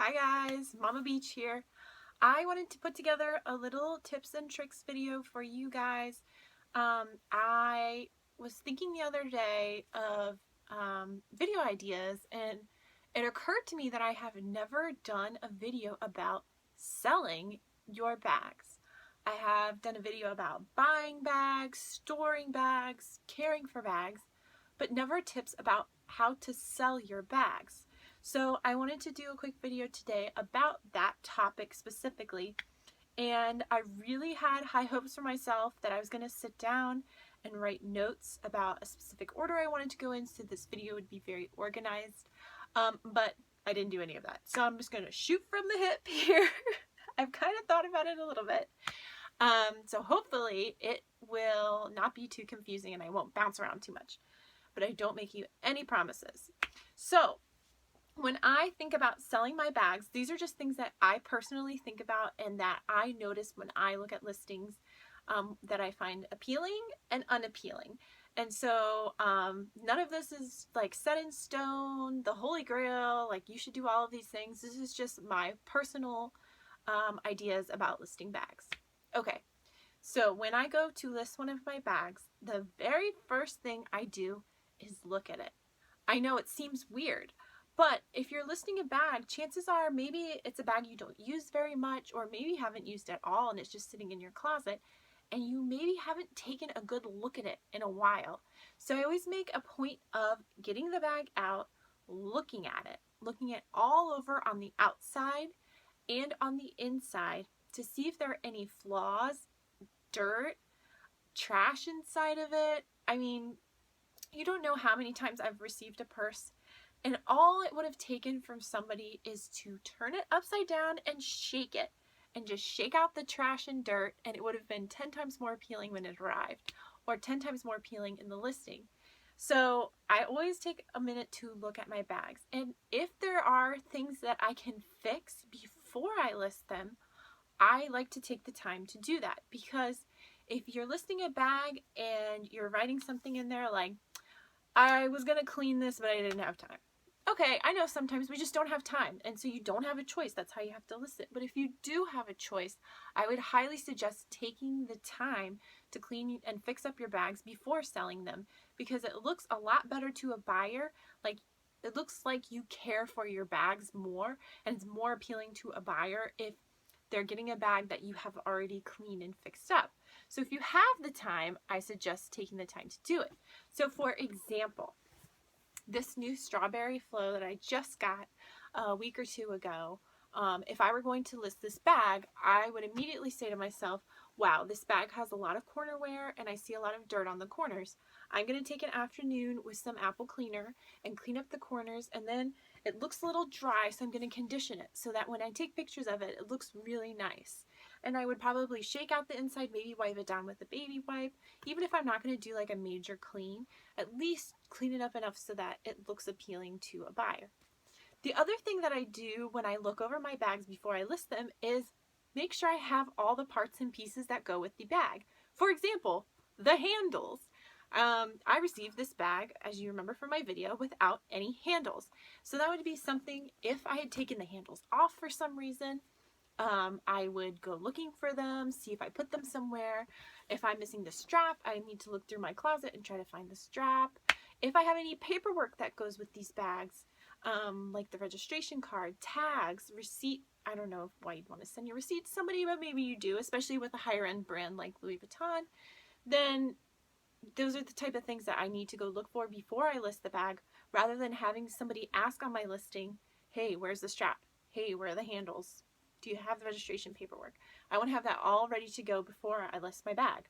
Hi guys, Mama Beach here. I wanted to put together a little tips and tricks video for you guys. I was thinking the other day of video ideas, and it occurred to me that I have never done a video about selling your bags. I have done a video about buying bags, storing bags, caring for bags, but never tips about how to sell your bags. So I wanted to do a quick video today about that topic specifically, and I really had high hopes for myself that I was going to sit down and write notes about a specific order I wanted to go in so this video would be very organized, but I didn't do any of that. So I'm just going to shoot from the hip here. I've kind of thought about it a little bit. So hopefully it will not be too confusing and I won't bounce around too much, but I don't make you any promises. So when I think about selling my bags, these are just things that I personally think about and that I notice when I look at listings that I find appealing and unappealing. And so none of this is like set in stone, the holy grail, like you should do all of these things. This is just my personal ideas about listing bags. Okay, so when I go to list one of my bags, the very first thing I do is look at it. I know it seems weird, but if you're listing a bag, chances are maybe it's a bag you don't use very much, or maybe haven't used at all and it's just sitting in your closet, and you maybe haven't taken a good look at it in a while. So I always make a point of getting the bag out, looking at it, looking it all over on the outside and on the inside to see if there are any flaws, dirt, trash inside of it. I mean, you don't know how many times I've received a purse and all it would have taken from somebody is to turn it upside down and shake it and just shake out the trash and dirt, and it would have been 10 times more appealing when it arrived, or 10 times more appealing in the listing. So I always take a minute to look at my bags, and if there are things that I can fix before I list them, I like to take the time to do that, because if you're listing a bag and you're writing something in there like, I was gonna clean this, but I didn't have time. Okay, I know sometimes we just don't have time, and so you don't have a choice. That's how you have to list it. But if you do have a choice, I would highly suggest taking the time to clean and fix up your bags before selling them, because it looks a lot better to a buyer. Like, it looks like you care for your bags more, and it's more appealing to a buyer if they're getting a bag that you have already cleaned and fixed up. So if you have the time, I suggest taking the time to do it. So for example, this new strawberry flow that I just got a week or two ago, if I were going to list this bag, I would immediately say to myself, wow, this bag has a lot of corner wear and I see a lot of dirt on the corners. I'm going to take an afternoon with some apple cleaner and clean up the corners, and then it looks a little dry, so I'm going to condition it so that when I take pictures of it, it looks really nice. And I would probably shake out the inside, maybe wipe it down with a baby wipe. Even if I'm not going to do like a major clean, at least clean it up enough so that it looks appealing to a buyer. The other thing that I do when I look over my bags before I list them is make sure I have all the parts and pieces that go with the bag. For example, the handles. I received this bag, as you remember from my video, without any handles. So that would be something, if I had taken the handles off for some reason, I would go looking for them, see if I put them somewhere. If I'm missing the strap, I need to look through my closet and try to find the strap. If I have any paperwork that goes with these bags, like the registration card, tags, receipt. I don't know why you'd want to send your receipt to somebody, but maybe you do, especially with a higher end brand like Louis Vuitton. Then those are the type of things that I need to go look for before I list the bag, rather than having somebody ask on my listing, hey, where's the strap? Hey, where are the handles? Do you have the registration paperwork? I want to have that all ready to go before I list my bag.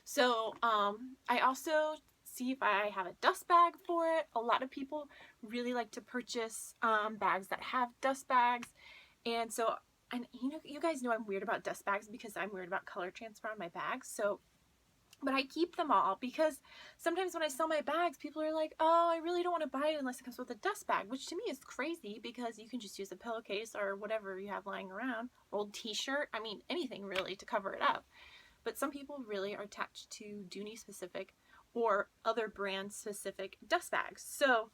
So I also see if I have a dust bag for it. A lot of people really like to purchase bags that have dust bags. And so, and you guys know I'm weird about dust bags because I'm weird about color transfer on my bags. So, but I keep them all because sometimes when I sell my bags, people are like, oh, I really don't want to buy it unless it comes with a dust bag, which to me is crazy because you can just use a pillowcase or whatever you have lying around, old t-shirt, I mean, anything really to cover it up. But some people really are attached to Dooney specific or other brand specific dust bags. So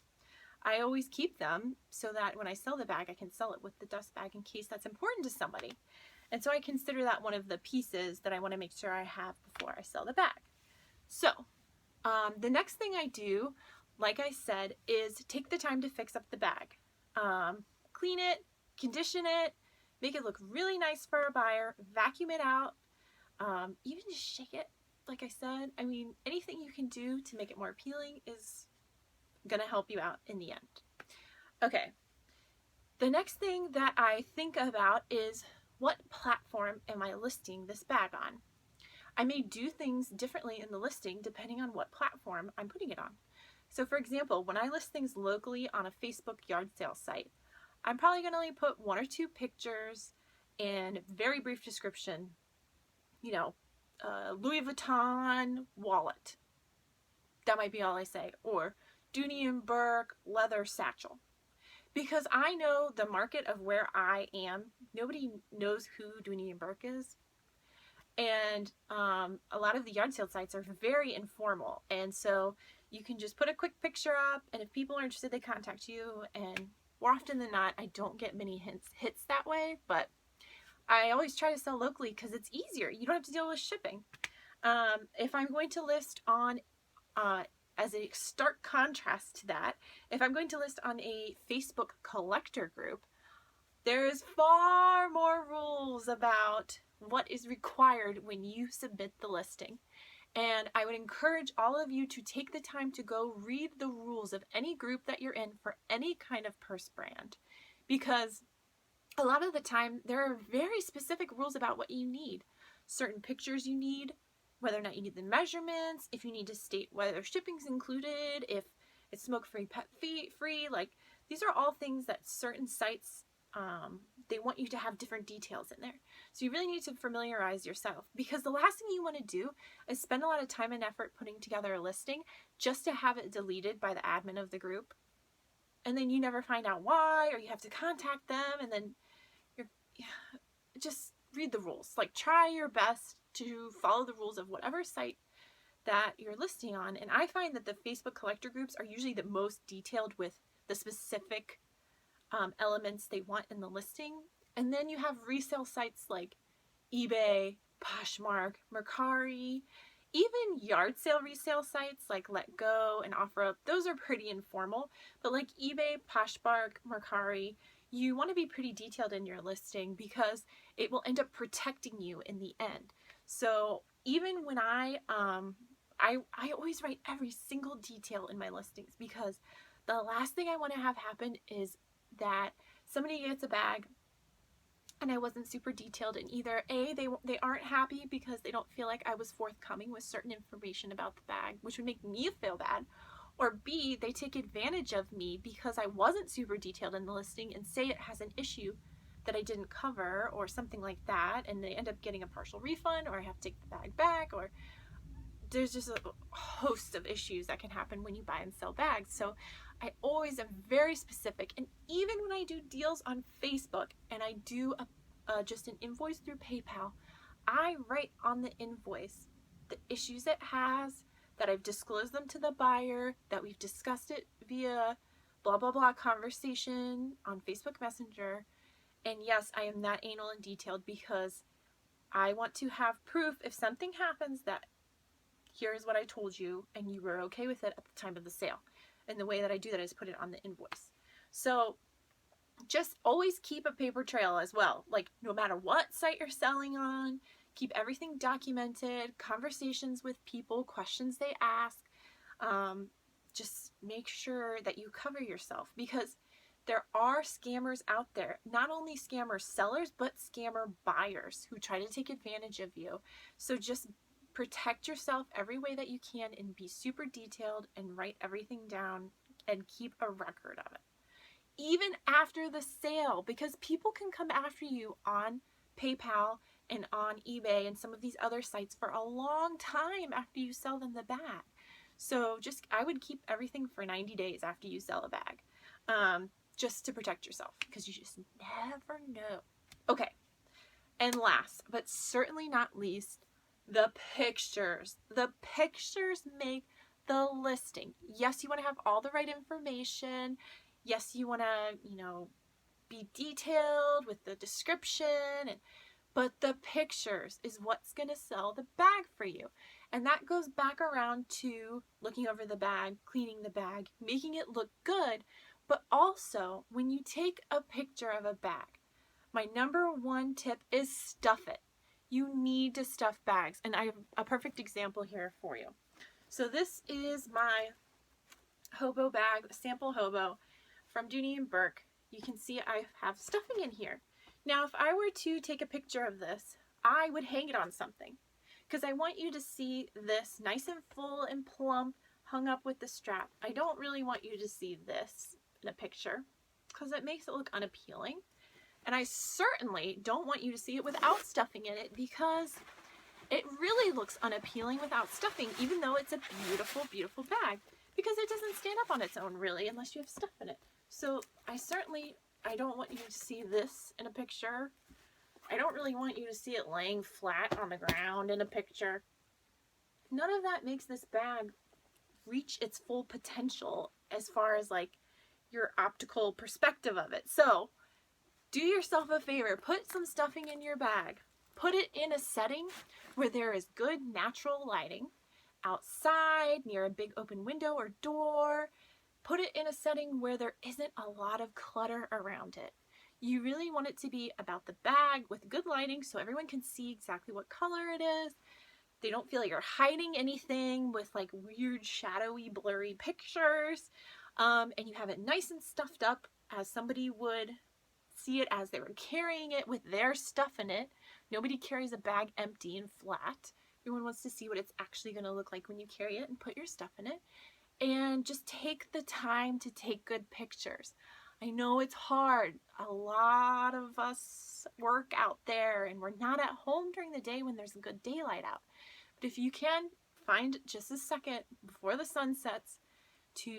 I always keep them so that when I sell the bag, I can sell it with the dust bag in case that's important to somebody. And so I consider that one of the pieces that I want to make sure I have before I sell the bag. So the next thing I do, like I said, is take the time to fix up the bag. Clean it, condition it, make it look really nice for a buyer, vacuum it out, even just shake it, like I said. I mean, anything you can do to make it more appealing is gonna help you out in the end. Okay, the next thing that I think about is what platform am I listing this bag on? I may do things differently in the listing depending on what platform I'm putting it on. So for example, when I list things locally on a Facebook yard sale site, I'm probably going to only put 1 or 2 pictures and very brief description. You know, Louis Vuitton wallet. That might be all I say. Or Dooney & Burke leather satchel. Because I know the market of where I am, nobody knows who Dooney & Burke is. And a lot of the yard sale sites are very informal. And so you can just put a quick picture up, and if people are interested, they contact you. And more often than not, I don't get many hits that way, but I always try to sell locally because it's easier. You don't have to deal with shipping. If I'm going to list on, as a stark contrast to that, if I'm going to list on a Facebook collector group, there is far more rules about what is required when you submit the listing. And I would encourage all of you to take the time to go read the rules of any group that you're in for any kind of purse brand. Because a lot of the time, there are very specific rules about what you need. Certain pictures you need, whether or not you need the measurements, if you need to state whether shipping's included, if it's smoke-free, pet-free, like these are all things that certain sites, they want you to have different details in there. So you really need to familiarize yourself, because the last thing you want to do is spend a lot of time and effort putting together a listing just to have it deleted by the admin of the group. And then you never find out why, or you have to contact them, and then just read the rules. Like, try your best to follow the rules of whatever site that you're listing on. And I find that the Facebook collector groups are usually the most detailed with the specific elements they want in the listing. And then you have resale sites like eBay, Poshmark, Mercari, even yard sale resale sites like Let Go and OfferUp. Those are pretty informal, but like eBay, Poshmark, Mercari, you want to be pretty detailed in your listing because it will end up protecting you in the end. So even when I always write every single detail in my listings, because the last thing I want to have happen is that somebody gets a bag and I wasn't super detailed, and either A, they aren't happy because they don't feel like I was forthcoming with certain information about the bag, which would make me feel bad, or B, they take advantage of me because I wasn't super detailed in the listing and say it has an issue that I didn't cover or something like that, and they end up getting a partial refund, or I have to take the bag back, or there's just a host of issues that can happen when you buy and sell bags. So I always am very specific. And even when I do deals on Facebook and I do just an invoice through PayPal, I write on the invoice the issues it has, that I've disclosed them to the buyer, that we've discussed it via blah blah blah conversation on Facebook Messenger. And yes, I am that anal and detailed because I want to have proof if something happens that here's what I told you and you were okay with it at the time of the sale. And the way that I do that is put it on the invoice. So just always keep a paper trail as well. Like, no matter what site you're selling on, keep everything documented, conversations with people, questions they ask. Just make sure that you cover yourself, because there are scammers out there. Not only scammer sellers, but scammer buyers who try to take advantage of you. So just protect yourself every way that you can and be super detailed and write everything down and keep a record of it. Even after the sale, because people can come after you on PayPal and on eBay and some of these other sites for a long time after you sell them the bag. So I would keep everything for 90 days after you sell a bag, just to protect yourself, because you just never know. Okay, and last, but certainly not least, the pictures. The pictures make the listing. Yes, you want to have all the right information. Yes, you want to, be detailed with the description, but the pictures is what's going to sell the bag for you. And that goes back around to looking over the bag, cleaning the bag, making it look good. But also, when you take a picture of a bag, my number one tip is stuff it. You need to stuff bags. And I have a perfect example here for you. So this is my hobo bag, sample hobo from Dooney & Bourke. You can see I have stuffing in here. Now, if I were to take a picture of this, I would hang it on something because I want you to see this nice and full and plump hung up with the strap. I don't really want you to see this in a picture because it makes it look unappealing. And I certainly don't want you to see it without stuffing in it because it really looks unappealing without stuffing, even though it's a beautiful, beautiful bag, because it doesn't stand up on its own really unless you have stuff in it. So I don't want you to see this in a picture. I don't really want you to see it laying flat on the ground in a picture. None of that makes this bag reach its full potential as far as like your optical perspective of it. So do yourself a favor, put some stuffing in your bag. Put it in a setting where there is good natural lighting, outside, near a big open window or door. Put it in a setting where there isn't a lot of clutter around it. You really want it to be about the bag with good lighting so everyone can see exactly what color it is. They don't feel like you're hiding anything with like weird, shadowy, blurry pictures. And you have it nice and stuffed up as somebody would see it as they were carrying it with their stuff in it. Nobody carries a bag empty and flat. Everyone wants to see what it's actually going to look like when you carry it and put your stuff in it. And just take the time to take good pictures. I know it's hard. A lot of us work out there and we're not at home during the day when there's good daylight out. But if you can, find just a second before the sun sets to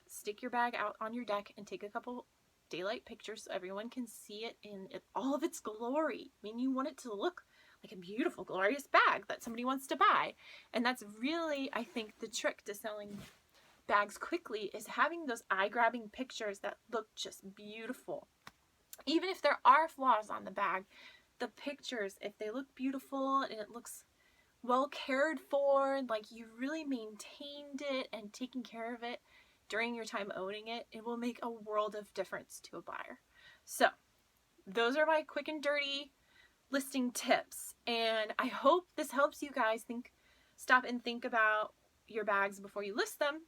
stick your bag out on your deck and take a couple daylight pictures so everyone can see it in all of its glory. I mean, you want it to look like a beautiful, glorious bag that somebody wants to buy. And that's really, I think, the trick to selling bags quickly is having those eye-grabbing pictures that look just beautiful. Even if there are flaws on the bag, the pictures, if they look beautiful and it looks well cared for, like you really maintained it and taken care of it during your time owning it, it will make a world of difference to a buyer. So those are my quick and dirty listing tips, and I hope this helps you guys stop and think about your bags before you list them.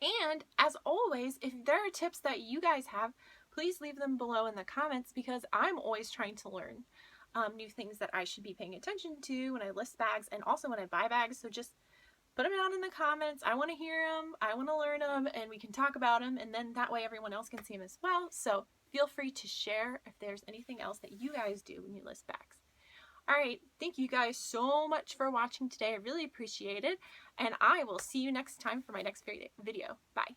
And as always, if there are tips that you guys have, please leave them below in the comments because I'm always trying to learn new things that I should be paying attention to when I list bags and also when I buy bags. So just put them down in the comments. I want to hear them. I want to learn them, and we can talk about them, and then that way everyone else can see them as well. So feel free to share if there's anything else that you guys do when you list bags. All right, thank you guys so much for watching today. I really appreciate it, and I will see you next time for my next video. Bye.